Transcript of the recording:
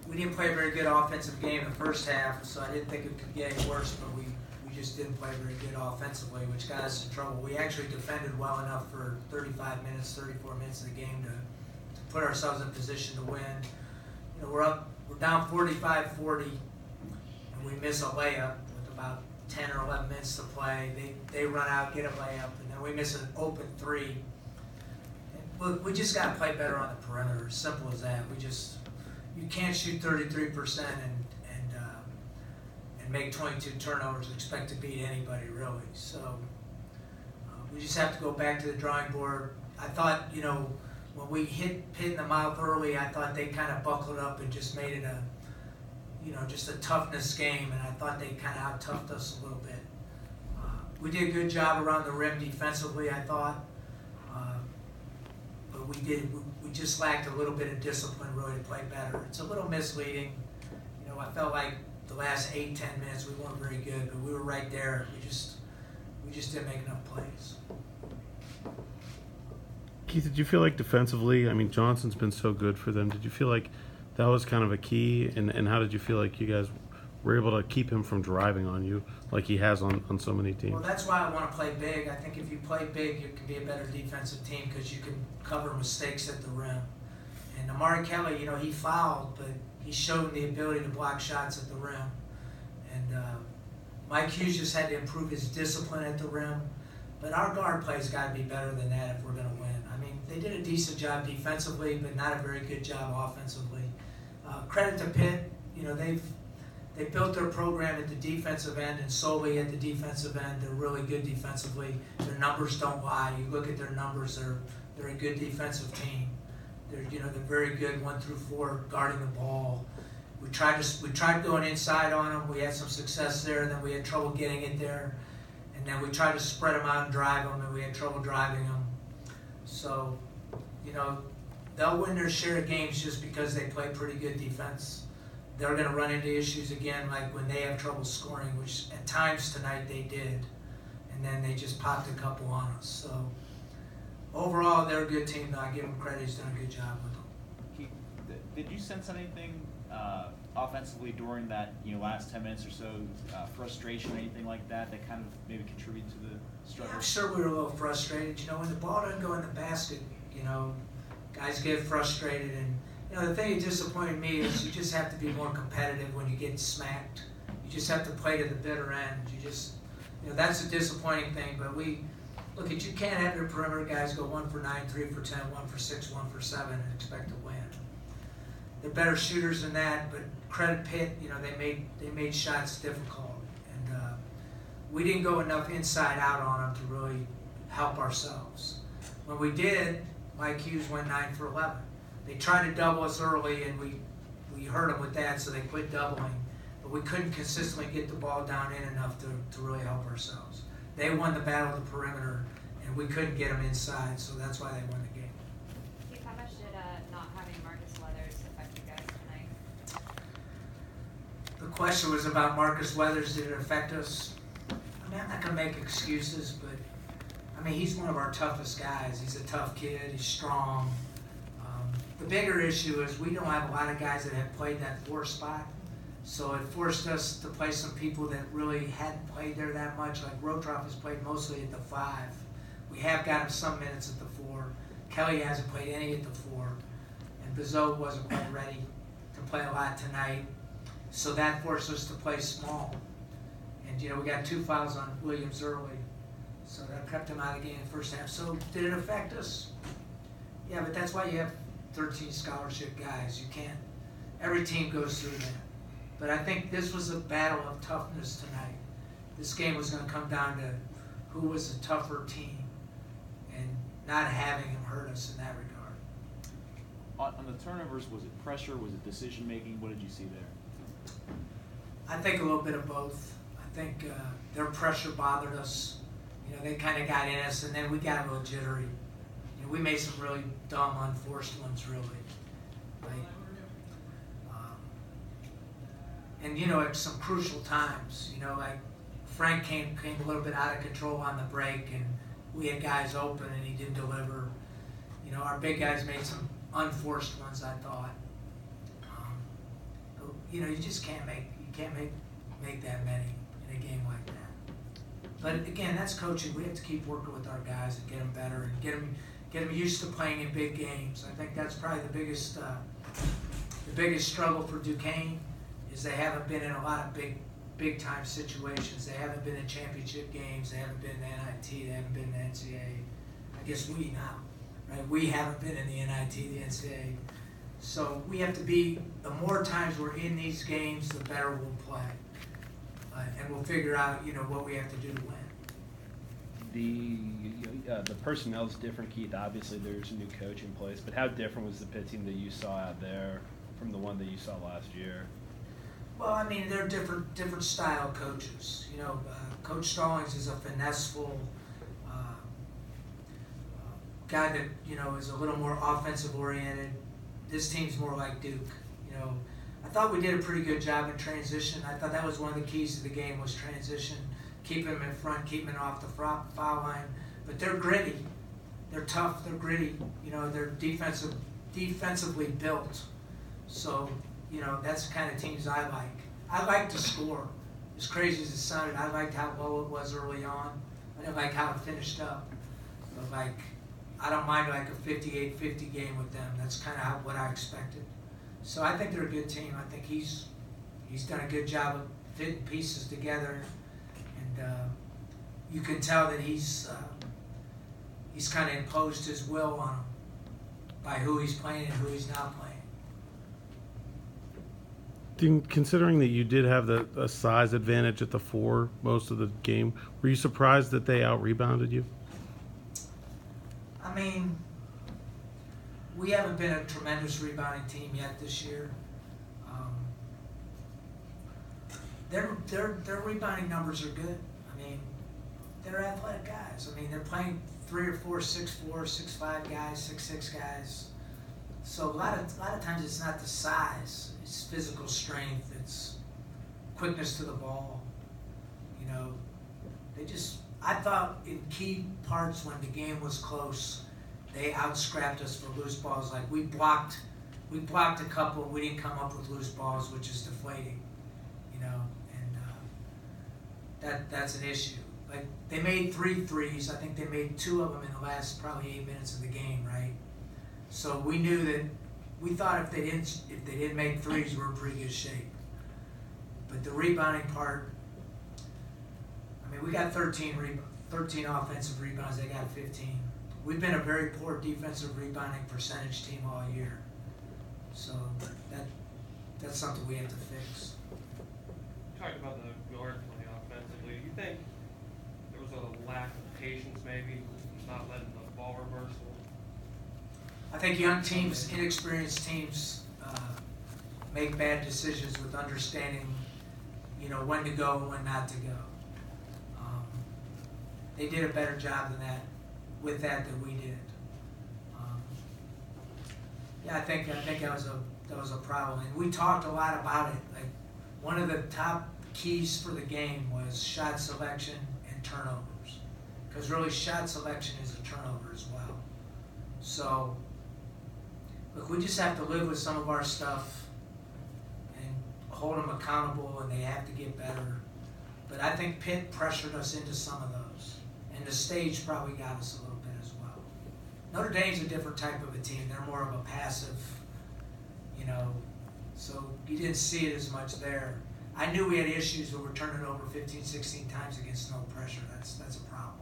we didn't play a very good offensive game in the first half, so I didn't think it could get any worse, but we just didn't play very good offensively, which got us in trouble. We actually defended well enough for 35 minutes, 34 minutes of the game to put ourselves in position to win. You know, we're down 45-40, and we miss a layup with about 10 or 11 minutes to play. They run out, get a layup, and then we miss an open three. Look, we just got to play better on the perimeter. Simple as that. You can't shoot 33% and make 22 turnovers and expect to beat anybody, really. So we just have to go back to the drawing board. I thought, you know, when we hit Pitt in the mouth early, I thought they kind of buckled up and just made it just a toughness game, and I thought they kind of out-toughed us a little bit. We did a good job around the rim defensively, I thought. But we just lacked a little bit of discipline really to play better. It's a little misleading. You know, I felt like the last 8-10 minutes we weren't very good, but we were right there. We just didn't make enough plays. Keith, did you feel like defensively, I mean, Johnson's been so good for them. Did you feel like that was kind of a key? And how did you feel like you guys were able to keep him from driving on you like he has on so many teams? Well, that's why I want to play big. I think if you play big, you can be a better defensive team because you can cover mistakes at the rim. And Amari Kelly, you know, he fouled, but he showed the ability to block shots at the rim. And Mike Hughes just had to improve his discipline at the rim. But our guard play's got to be better than that if we're going to win. I mean, they did a decent job defensively, but not a very good job offensively. Credit to Pitt, you know, they built their program at the defensive end and solely at the defensive end. They're really good defensively. Their numbers don't lie. You look at their numbers; they're a good defensive team. They're very good 1 through 4 guarding the ball. We tried going inside on them. We had some success there, and then we had trouble getting it there. And then we tried to spread them out and drive them, and we had trouble driving them. So, you know, they'll win their share of games just because they play pretty good defense. They're going to run into issues again, like when they have trouble scoring, which at times tonight they did. And then they just popped a couple on us. So, overall, they're a good team. I give them credit. He's done a good job with them. Keith, did you sense anything offensively during that last 10 minutes or so, frustration or anything like that kind of maybe contributed to the struggle? Yeah, I'm sure we were a little frustrated. You know, when the ball doesn't go in the basket, guys get frustrated. And, the thing that disappointed me is you just have to be more competitive when you get smacked. You just have to play to the bitter end. That's a disappointing thing. But you can't have your perimeter guys go 1 for 9, 3 for 10, 1 for 6, 1 for 7 and expect to win. They're better shooters than that, but credit Pitt, they made shots difficult. And we didn't go enough inside out on them to really help ourselves. When we did, Mike Hughes went 9 for 11. They tried to double us early, and we hurt them with that, so they quit doubling. But we couldn't consistently get the ball down in enough to really help ourselves. They won the battle of the perimeter, and we couldn't get them inside, so that's why they won the game. Keith, how much did not having Marcus Weathers affect you guys tonight? The question was about Marcus Weathers. Did it affect us? I mean, I'm not going to make excuses, but he's one of our toughest guys. He's a tough kid. He's strong. The bigger issue is we don't have a lot of guys that have played that 4 spot, so it forced us to play some people that really hadn't played there that much. Like Rotroff has played mostly at the 5. We have got him some minutes at the 4. Kelly hasn't played any at the 4, and Bizot wasn't quite ready to play a lot tonight, so that forced us to play small. And we got 2 fouls on Williams early, so that kept him out of the game in the first half. So did it affect us? Yeah, but that's why you have 13 scholarship guys. You can't. Every team goes through that. But I think this was a battle of toughness tonight. This game was going to come down to who was the tougher team, and not having him hurt us in that regard. On the turnovers, was it pressure? Was it decision making? What did you see there? I think a little bit of both. I think their pressure bothered us. They kind of got in us, and then we got a little jittery. We made some really dumb, unforced ones, really. At some crucial times, like Frank came a little bit out of control on the break, and we had guys open, and he didn't deliver. Our big guys made some unforced ones, I thought. you just can't make that many in a game like that. But again, that's coaching. We have to keep working with our guys and get them better and get them used to playing in big games. I think that's probably the biggest struggle for Duquesne is they haven't been in a lot of big time situations. They haven't been in championship games. They haven't been in the NIT. They haven't been in the NCAA. I guess we now, right? We haven't been in the NIT, the NCAA. So we have to be, the more times we're in these games, the better we'll play. And we'll figure out, what we have to do to win. The personnel's different, Keith. Obviously, there's a new coach in place, but how different was the Pitt team that you saw out there from the one that you saw last year? Well, I mean, they're different style coaches. Coach Stallings is a finesseful guy that is a little more offensive oriented. This team's more like Duke. I thought we did a pretty good job in transition. I thought that was one of the keys to the game was transition, keeping them in front, keeping them off the foul line. But they're gritty, they're tough, they're gritty. They're defensively built. So that's the kind of teams I like. I like to score. As crazy as it sounded, I liked how low it was early on. I didn't like how it finished up. But I don't mind a 58-50 game with them. That's kind of what I expected. So I think they're a good team. I think he's done a good job of fitting pieces together, and you can tell that he's kind of imposed his will on them by who he's playing and who he's not playing. Considering that you did have a size advantage at the 4 most of the game, were you surprised that they out-rebounded you? I mean, we haven't been a tremendous rebounding team yet this year. Their rebounding numbers are good. I mean, they're athletic guys. I mean, they're playing 3 or 4, 6'4", 6'5" guys, 6'6" guys. So a lot of times it's not the size; it's physical strength, it's quickness to the ball. I thought in key parts when the game was close, they out-scrapped us for loose balls. Like we blocked a couple, we didn't come up with loose balls, which is deflating, and that's an issue. Like they made 3 threes. I think they made 2 of them in the last probably 8 minutes of the game, right? So we knew that we thought if they didn't make threes, we're in pretty good shape. But the rebounding part, I mean, we got 13 offensive rebounds. They got 15. We've been a very poor defensive rebounding percentage team all year. So that's something we have to fix. You talked about the guard play offensively. Do you think there was a lack of patience maybe, not letting the ball reversal? I think young teams, inexperienced teams, make bad decisions with understanding, when to go and when not to go. They did a better job than than we did. I think that was a problem, and we talked a lot about it. Like one of the top keys for the game was shot selection and turnovers, because really shot selection is a turnover as well. So, look, we just have to live with some of our stuff and hold them accountable, and they have to get better. But I think Pitt pressured us into some of those, and the stage probably got us a little bit as well. Notre Dame's a different type of a team. They're more of a passive, so you didn't see it as much there. I knew we had issues where we're turning over 15, 16 times against no pressure. That's a problem.